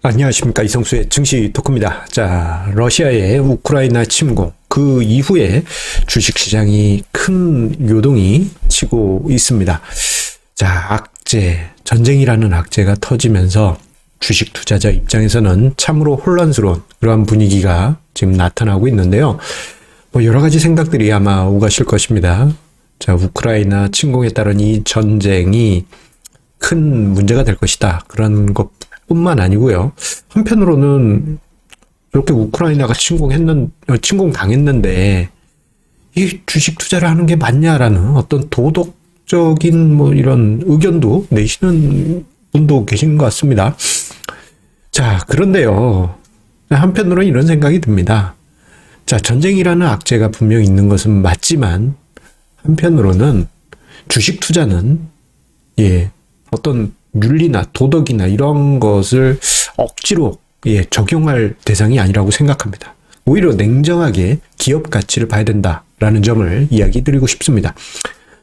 안녕하십니까. 이성수의 증시 토크입니다. 자, 러시아의 우크라이나 침공, 그 이후에 주식시장이 큰 요동이 치고 있습니다. 자, 악재, 전쟁이라는 악재가 터지면서 주식 투자자 입장에서는 참으로 혼란스러운 그러한 분위기가 지금 나타나고 있는데요. 여러 가지 생각들이 아마 오가실 것입니다. 자, 우크라이나 침공에 따른 이 전쟁이 큰 문제가 될 것이다. 그런 것뿐만 아니고요. 한편으로는 이렇게 우크라이나가 침공당했는데 이 주식 투자를 하는 게 맞냐라는 어떤 도덕적인 이런 의견도 내시는 분도 계신 것 같습니다. 자, 그런데요. 한편으로는 이런 생각이 듭니다. 자, 전쟁이라는 악재가 분명히 있는 것은 맞지만 한편으로는 주식 투자는 어떤 윤리나 도덕이나 이런 것을 억지로 적용할 대상이 아니라고 생각합니다. 오히려 냉정하게 기업 가치를 봐야 된다라는 점을 이야기 드리고 싶습니다.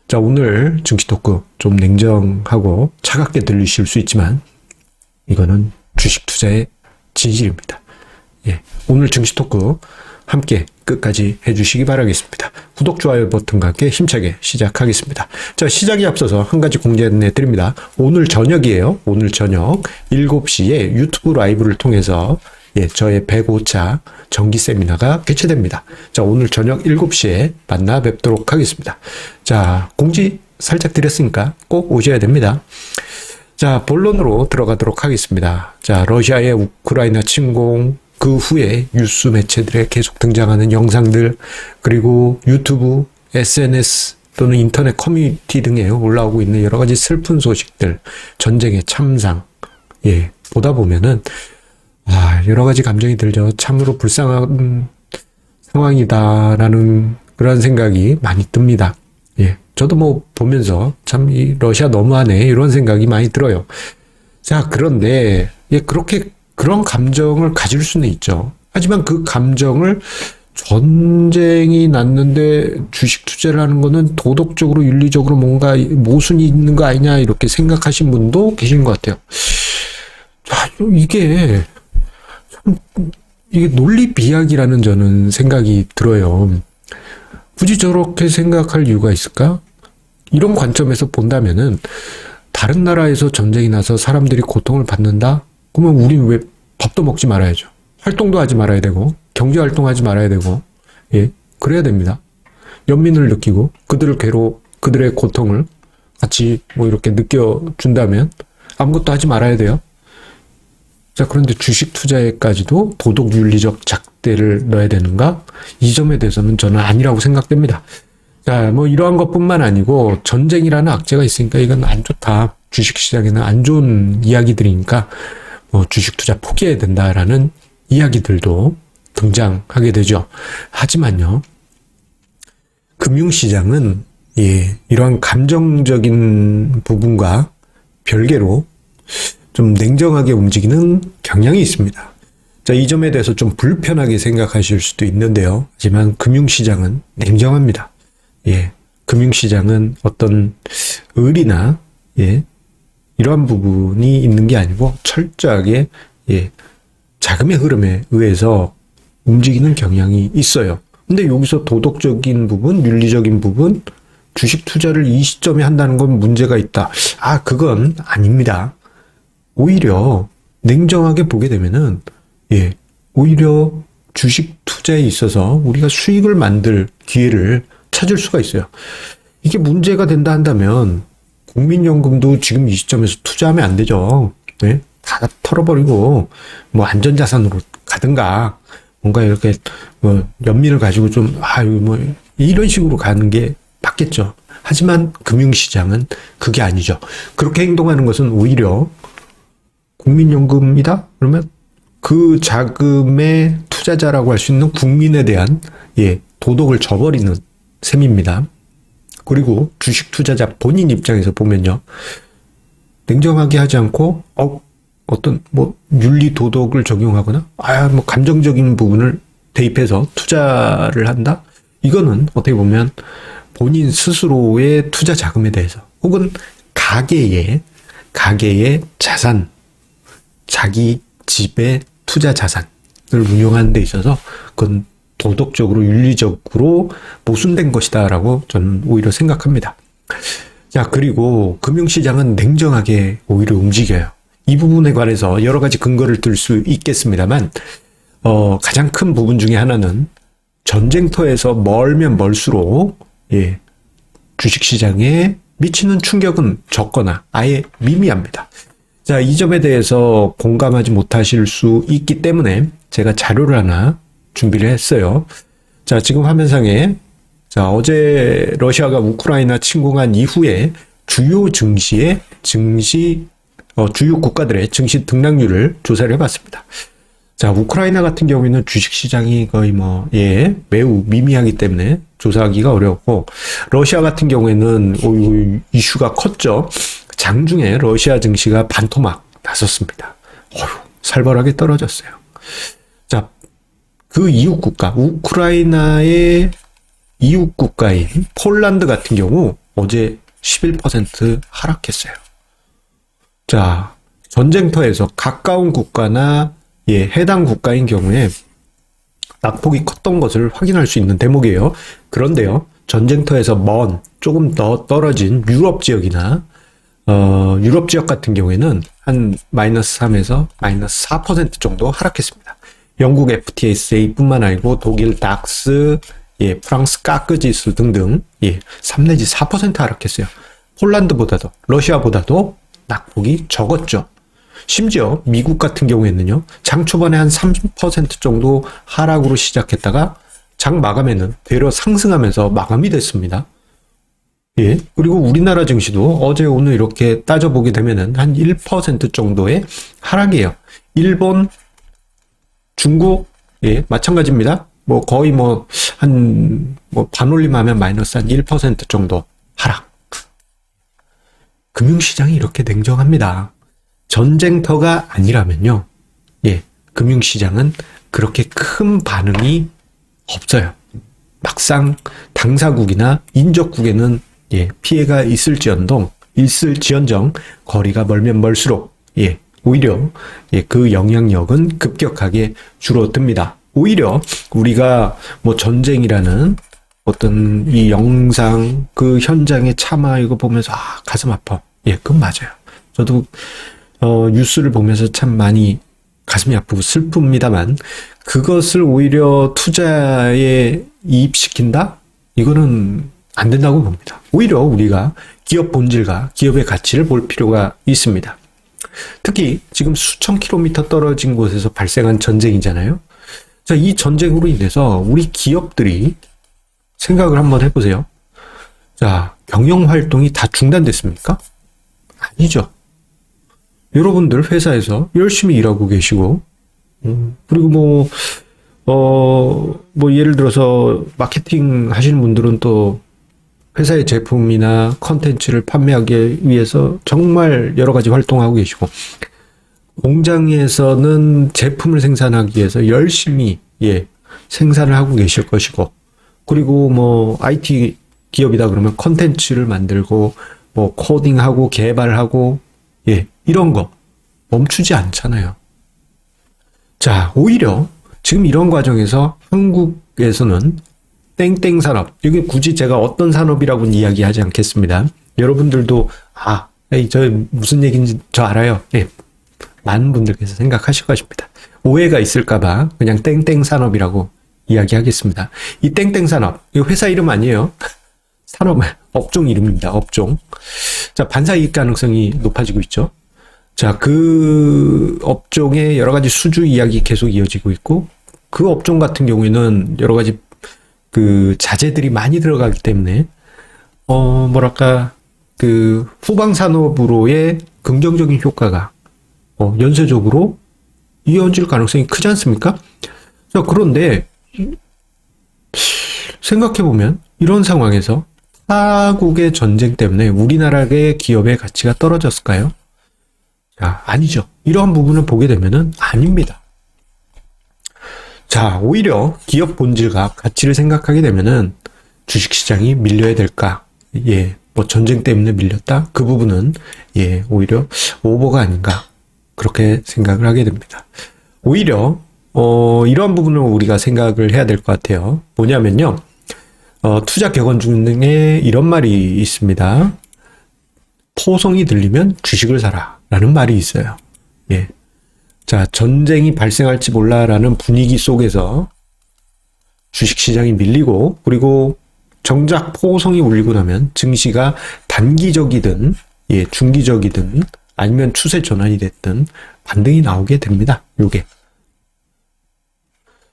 자, 오늘 증시 토크 좀 냉정하고 차갑게 들리실 수 있지만 이거는 주식 투자의 진실입니다. 오늘 증시 토크 함께 끝까지 해주시기 바라겠습니다. 구독, 좋아요 버튼과 함께 힘차게 시작하겠습니다. 자, 시작에 앞서서 한 가지 공지 안내드립니다. 오늘 저녁이에요. 오늘 저녁 7시에 유튜브 라이브를 통해서 저의 105차 정기 세미나가 개최됩니다. 자, 오늘 저녁 7시에 만나 뵙도록 하겠습니다. 자, 공지 살짝 드렸으니까 꼭 오셔야 됩니다. 자, 본론으로 들어가도록 하겠습니다. 자, 러시아의 우크라이나 침공, 그 후에 뉴스 매체들에 계속 등장하는 영상들, 그리고 유튜브, SNS 또는 인터넷 커뮤니티 등에 올라오고 있는 여러 가지 슬픈 소식들, 전쟁의 참상, 보다 보면은, 여러 가지 감정이 들죠. 참으로 불쌍한 상황이다라는 그런 생각이 많이 듭니다. 저도 보면서 참 이 러시아 너무하네 이런 생각이 많이 들어요. 자, 그런데 그런 감정을 가질 수는 있죠. 하지만 그 감정을 전쟁이 났는데 주식 투자를 하는 거는 도덕적으로 윤리적으로 뭔가 모순이 있는 거 아니냐 이렇게 생각하신 분도 계신 것 같아요. 자, 이게 논리 비약이라는 저는 생각이 들어요. 굳이 저렇게 생각할 이유가 있을까? 이런 관점에서 본다면은 다른 나라에서 전쟁이 나서 사람들이 고통을 받는다? 그러면 우린 왜 밥도 먹지 말아야죠. 활동도 하지 말아야 되고 경제활동하지 말아야 되고 그래야 됩니다. 연민을 느끼고 그들의 고통을 같이 이렇게 느껴준다면 아무것도 하지 말아야 돼요. 자, 그런데 주식 투자에까지도 도덕 윤리적 잣대를 넣어야 되는가? 이 점에 대해서는 저는 아니라고 생각됩니다. 자, 이러한 것뿐만 아니고 전쟁이라는 악재가 있으니까 이건 안 좋다. 주식시장에는 안 좋은 이야기들이니까 주식 투자 포기해야 된다라는 이야기들도 등장하게 되죠. 하지만요, 금융시장은 이러한 감정적인 부분과 별개로 좀 냉정하게 움직이는 경향이 있습니다. 자, 이 점에 대해서 좀 불편하게 생각하실 수도 있는데요. 하지만 금융시장은 냉정합니다. 금융시장은 어떤 의리나 이러한 부분이 있는 게 아니고 철저하게 자금의 흐름에 의해서 움직이는 경향이 있어요. 근데 여기서 도덕적인 부분, 윤리적인 부분, 주식 투자를 이 시점에 한다는 건 문제가 있다. 그건 아닙니다. 오히려 냉정하게 보게 되면은 오히려 주식 투자에 있어서 우리가 수익을 만들 기회를 찾을 수가 있어요. 이게 문제가 된다 한다면 국민연금도 지금 이 시점에서 투자하면 안 되죠. 다 털어버리고 안전자산으로 가든가 뭔가 이렇게 연민을 가지고 좀 이런 식으로 가는 게 맞겠죠. 하지만 금융시장은 그게 아니죠. 그렇게 행동하는 것은 오히려 국민연금이다? 그러면 그 자금의 투자자라고 할 수 있는 국민에 대한 도덕을 저버리는 셈입니다. 그리고 주식 투자자 본인 입장에서 보면요, 냉정하게 하지 않고 어떤 윤리 도덕을 적용하거나 감정적인 부분을 대입해서 투자를 한다? 이거는 어떻게 보면 본인 스스로의 투자 자금에 대해서 혹은 가계의 자산, 자기 지배 투자 자산을 운용하는 데 있어서 그건 도덕적으로 윤리적으로 모순된 것이다라고 저는 오히려 생각합니다. 자, 그리고 금융시장은 냉정하게 오히려 움직여요. 이 부분에 관해서 여러 가지 근거를 들 수 있겠습니다만 가장 큰 부분 중에 하나는 전쟁터에서 멀면 멀수록 주식시장에 미치는 충격은 적거나 아예 미미합니다. 자, 이 점에 대해서 공감하지 못하실 수 있기 때문에 제가 자료를 하나 준비를 했어요. 자, 지금 화면상에 자, 어제 러시아가 우크라이나 침공한 이후에 주요 증시의 주요 국가들의 증시 등락률을 조사를 해봤습니다. 자, 우크라이나 같은 경우에는 주식시장이 거의 매우 미미하기 때문에 조사하기가 어려웠고, 러시아 같은 경우에는 이슈가 컸죠. 장중에 러시아 증시가 반토막 났었습니다. 살벌하게 떨어졌어요. 자, 그 이웃 국가, 우크라이나의 이웃 국가인 폴란드 같은 경우 어제 11% 하락했어요. 자, 전쟁터에서 가까운 국가나 해당 국가인 경우에 낙폭이 컸던 것을 확인할 수 있는 대목이에요. 그런데요, 전쟁터에서 조금 더 떨어진 유럽 지역이나 유럽 지역 같은 경우에는 한 -3에서 -4% 정도 하락했습니다. 영국 FTSE 뿐만 아니고 독일 닥스, 프랑스 까크 지수 등등 3 내지 4% 하락했어요. 폴란드보다도 러시아보다도 낙폭이 적었죠. 심지어 미국 같은 경우에는요, 장 초반에 한 30% 정도 하락으로 시작했다가 장 마감에는 되려 상승하면서 마감이 됐습니다. 그리고 우리나라 증시도 어제 오늘 이렇게 따져보게 되면은 한 1% 정도의 하락이에요. 일본, 중국, 마찬가지입니다. 거의 반올림하면 마이너스 한 1% 정도 하락. 금융시장이 이렇게 냉정합니다. 전쟁터가 아니라면요, 금융시장은 그렇게 큰 반응이 없어요. 막상 당사국이나 인접국에는 피해가 있을지언정 거리가 멀면 멀수록 오히려 그 영향력은 급격하게 줄어듭니다. 오히려 우리가 전쟁이라는 어떤 이 영상 그 현장의 참화 이거 보면서 가슴 아파. 그건 맞아요. 저도 뉴스를 보면서 참 많이 가슴이 아프고 슬픕니다만, 그것을 오히려 투자에 이입시킨다? 이거는 안 된다고 봅니다. 오히려 우리가 기업 본질과 기업의 가치를 볼 필요가 있습니다. 특히 지금 수천 킬로미터 떨어진 곳에서 발생한 전쟁이잖아요. 자, 이 전쟁으로 인해서 우리 기업들이 생각을 한번 해보세요. 자, 경영 활동이 다 중단됐습니까? 아니죠. 여러분들 회사에서 열심히 일하고 계시고, 그리고 예를 들어서 마케팅 하시는 분들은 또 회사의 제품이나 컨텐츠를 판매하기 위해서 정말 여러 가지 활동하고 계시고, 공장에서는 제품을 생산하기 위해서 열심히 생산을 하고 계실 것이고, 그리고 IT 기업이다 그러면 컨텐츠를 만들고 코딩하고 개발하고 이런 거 멈추지 않잖아요. 자, 오히려 지금 이런 과정에서 한국에서는 땡땡 산업, 이게 굳이 제가 어떤 산업이라고는 이야기하지 않겠습니다. 여러분들도 저 무슨 얘기인지 저 알아요. 많은 분들께서 생각하실 것입니다. 오해가 있을까봐 그냥 땡땡 산업이라고 이야기하겠습니다. 이 땡땡 산업, 이 회사 이름 아니에요. 산업, 업종 이름입니다. 업종. 자, 반사이익 가능성이 높아지고 있죠. 자, 그 업종의 여러 가지 수주 이야기 계속 이어지고 있고, 그 업종 같은 경우에는 여러 가지 그 자재들이 많이 들어가기 때문에, 후방 산업으로의 긍정적인 효과가, 연쇄적으로 이어질 가능성이 크지 않습니까? 자, 그런데, 생각해보면, 이런 상황에서 타국의 전쟁 때문에 우리나라의 기업의 가치가 떨어졌을까요? 자, 아니죠. 이러한 부분을 보게 되면은 아닙니다. 자, 오히려 기업 본질과 가치를 생각하게 되면은 주식시장이 밀려야 될까? 전쟁 때문에 밀렸다? 그 부분은 오히려 오버가 아닌가? 그렇게 생각을 하게 됩니다. 오히려 이러한 부분을 우리가 생각을 해야 될 것 같아요. 뭐냐면요. 투자 격언 중에 이런 말이 있습니다. 포성이 들리면 주식을 사라 라는 말이 있어요. 예. 자, 전쟁이 발생할지 몰라라는 분위기 속에서 주식시장이 밀리고, 그리고 정작 포성이 울리고 나면 증시가 단기적이든, 예, 중기적이든, 아니면 추세 전환이 됐든 반등이 나오게 됩니다. 요게.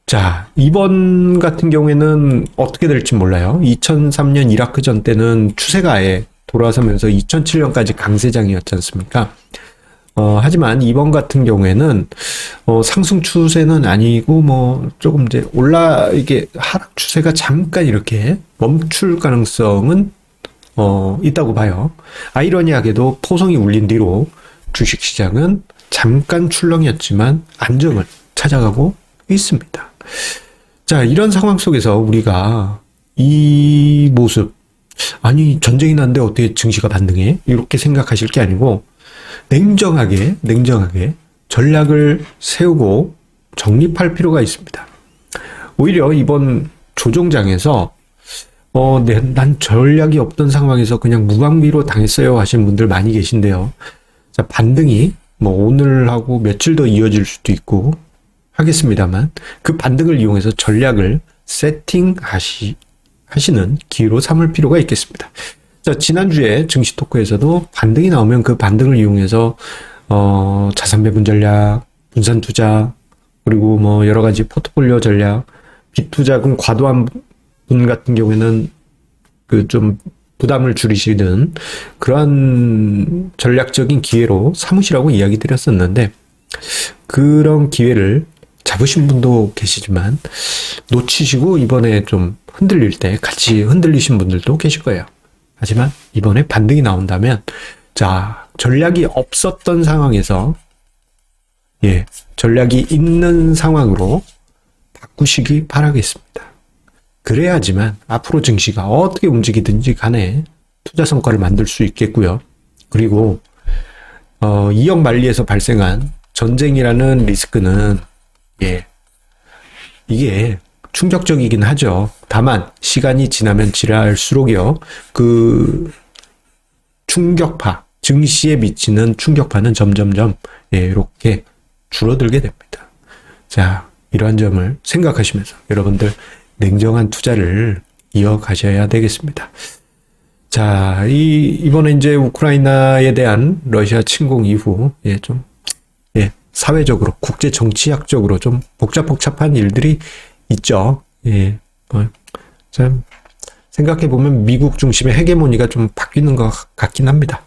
자, 이번 같은 경우에는 어떻게 될지 몰라요. 2003년 이라크전 때는 추세가 아예 돌아서면서 2007년까지 강세장이었지 않습니까? 하지만 이번 같은 경우에는 상승 추세는 아니고 조금 이제 이게 하락 추세가 잠깐 이렇게 멈출 가능성은 있다고 봐요. 아이러니하게도 포성이 울린 뒤로 주식 시장은 잠깐 출렁이었지만 안정을 찾아가고 있습니다. 자, 이런 상황 속에서 우리가 이 모습, 아니 전쟁이 났는데 어떻게 증시가 반등해? 이렇게 생각하실 게 아니고 냉정하게 전략을 세우고 정립할 필요가 있습니다. 오히려 이번 조정장에서 난 전략이 없던 상황에서 그냥 무방비로 당했어요 하신 분들 많이 계신데요. 자, 반등이 오늘하고 며칠 더 이어질 수도 있고 하겠습니다만 그 반등을 이용해서 전략을 세팅하시는 기회로 삼을 필요가 있겠습니다. 자, 지난주에 증시 토크에서도 반등이 나오면 그 반등을 이용해서 자산 배분 전략, 분산 투자, 그리고 여러 가지 포트폴리오 전략, 빚투자금 과도한 분 같은 경우에는 그 좀 부담을 줄이시는 그러한 전략적인 기회로 삼으시라고 이야기 드렸었는데, 그런 기회를 잡으신 분도 계시지만 놓치시고 이번에 좀 흔들릴 때 같이 흔들리신 분들도 계실 거예요. 하지만 이번에 반등이 나온다면, 자, 전략이 없었던 상황에서, 예, 전략이 있는 상황으로 바꾸시기 바라겠습니다. 그래야지만 앞으로 증시가 어떻게 움직이든지 간에 투자 성과를 만들 수 있겠고요. 그리고, 이역 만리에서 발생한 전쟁이라는 리스크는, 예, 이게 충격적이긴 하죠. 다만 시간이 지나면 지날수록요, 그 충격파, 증시에 미치는 충격파는 점점점 이렇게 줄어들게 됩니다. 자, 이러한 점을 생각하시면서 여러분들 냉정한 투자를 이어가셔야 되겠습니다. 자, 이번에 이제 우크라이나에 대한 러시아 침공 이후 사회적으로, 국제 정치학적으로 좀 복잡한 일들이 있죠. 예. 참, 생각해보면 미국 중심의 헤게모니가 좀 바뀌는 것 같긴 합니다.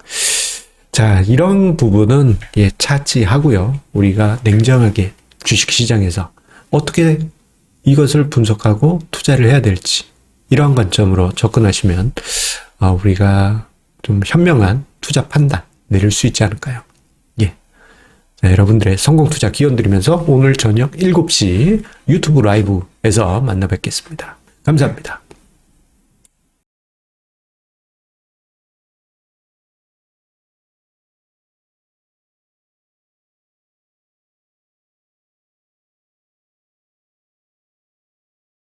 자, 이런 부분은 차치하고요. 우리가 냉정하게 주식시장에서 어떻게 이것을 분석하고 투자를 해야 될지, 이러한 관점으로 접근하시면 우리가 좀 현명한 투자 판단 내릴 수 있지 않을까요? 예. 자, 여러분들의 성공 투자 기원 드리면서 오늘 저녁 7시 유튜브 라이브에서 만나 뵙겠습니다. 감사합니다.